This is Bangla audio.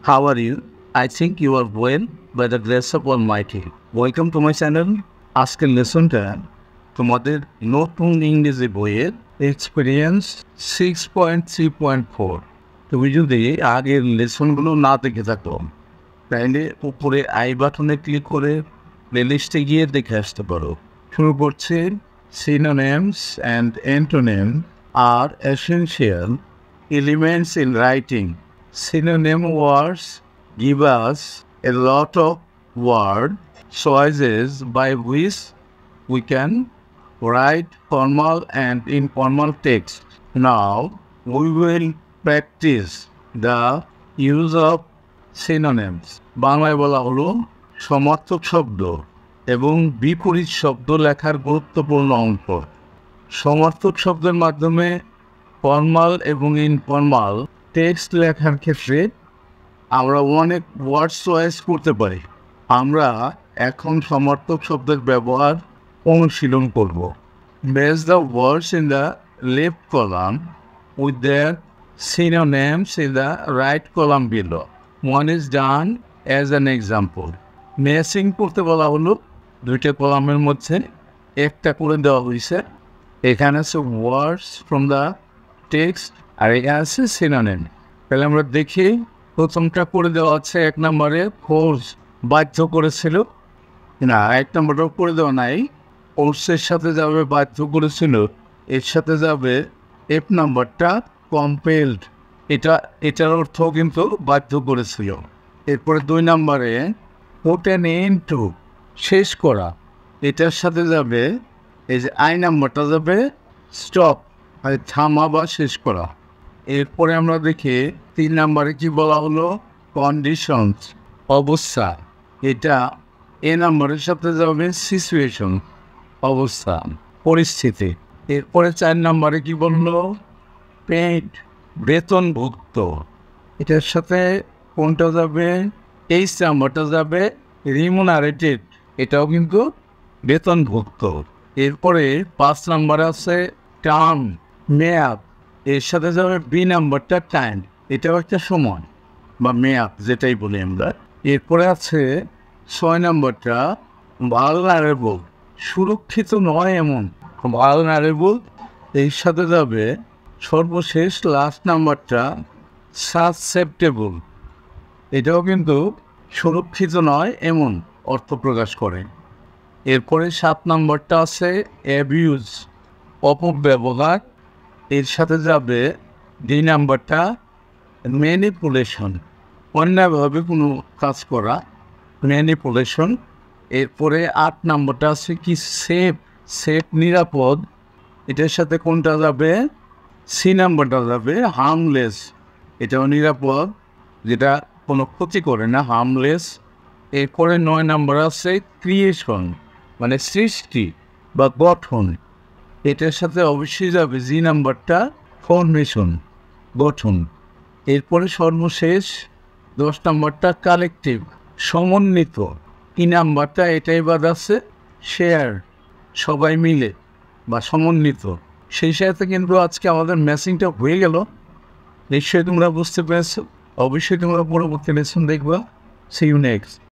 How are you? I think you are well by the grace of Almighty. Welcome to my channel. আজকের লেসনটা তোমাদের নতুন ইংরেজি বইয়ের এক্সপিরিয়েন্স 6.3.4। তুমি যদি আগের লেসনগুলো না দেখে থাকো তাহলে উপরে আই বাটনে ক্লিক করে প্লেলিস্টে গিয়ে দেখে আসতে পারো। শুরু করছে synonyms and antonyms are essential elements in writing. Synonym words give us a lot of word choices by which we can write formal and informal text. Now we will practice the use of synonyms. বাংলায় বলা হলো সমার্থক শব্দ এবং বিপরীত শব্দ লেখার গুরুত্বপূর্ণ অংশ। সমার্থক শব্দের মাধ্যমে ফর্মাল এবং ইনফর্মাল টেক্সট লেখার ক্ষেত্রে আমরা অনেক ওয়ার্ড চয়েস করতে পারি। আমরা এখন সমার্থক শব্দের ব্যবহার অনুশীলন করব। Match the words in the left column with their synonyms in the right column below. One is done as an example. Matching করতে বলা হলো দুইটা কলামের মধ্যে একটা করে দেওয়া হয়েছে। এখানে আছে ওয়ার্ডস ফ্রম দ্য টেক্সট আর এখানে আছে সিনোনিম। তাহলে আমরা দেখি প্রথমটা করে দেওয়া আছে এক নম্বরে ফোর্স বাধ্য করেছিল, না এক নম্বরটাও করে দেওয়া নাই। ফোর্সের সাথে যাবে বাধ্য করেছিল, এর সাথে যাবে এফ নাম্বারটা কম্পেলড, এটার অর্থ কিন্তু বাধ্য করেছিল। এরপরে দুই নম্বরে পুট অ্যান এন্ড টু শেষ করা, এটার সাথে যাবে এই যে আই নাম্বারটা যাবে স্টপ মানে থামা বা শেষ করা। এরপরে আমরা দেখি তিন নম্বরে কি বলা হলো কন্ডিশনস অবস্থা, এটা এ নাম্বারের সাথে যাবে সিচুয়েশন অবস্থা পরিস্থিতি। এরপরে চার নম্বরে কি বললো পেইড বেতনভুক্ত, এটার সাথে কোনটা যাবে এইচ নাম্বারটা যাবে রিমুনারেটেড, এটাও কিন্তু বেতনভুক্ত। এরপরে পাঁচ নাম্বার আছে টার্ম মেয়াদ, এর সাথে যাবে বি নাম্বারটা টাইম, এটাও একটা সময় বা মেয়াদ যেটাই বলি আমরা। এরপরে আছে ছয় নাম্বারটা ভালনারেবল, সুরক্ষিত নয় এমন ভালনারেবল, এর সাথে যাবে সর্বশেষ লাস্ট নাম্বারটা সাসসেপ্টেবল, এটাও কিন্তু সুরক্ষিত নয় এমন অর্থ প্রকাশ করে। এরপরে সাত নম্বরটা আছে অ্যাবিউজ অপব্যবহার, এর সাথে যাবে দুই নাম্বারটা ম্যানিপুলেশন অন্যায়ভাবে কোনো কাজ করা ম্যানিপুলেশন। এরপরে আট নম্বরটা আছে কি সেফ নিরাপদ, এটার সাথে কোনটা যাবে সি নাম্বারটা যাবে হার্মলেস, এটাও নিরাপদ যেটা কোনো ক্ষতি করে না হার্মলেস। এরপরে নয় নাম্বার আছে ক্রিয়েশন মানে সৃষ্টি বা গঠন, এটার সাথে অবশ্যই যাবে জি নাম্বারটা ফর্মেশন গঠন। এরপরে সর্বশেষ 10 নাম্বারটা কালেকটিভ সমন্বিত, ই নাম্বারটা এটাই বাদ আছে শেয়ার সবাই মিলে বা সমন্বিত। সেই সাথে কিন্তু আজকে আমাদের ম্যাচিংটা হয়ে গেল, নিশ্চয়ই তোমরা বুঝতে পেরেছো। অবশ্যই তোমরা পরবর্তী লেসন দেখবা। See you next.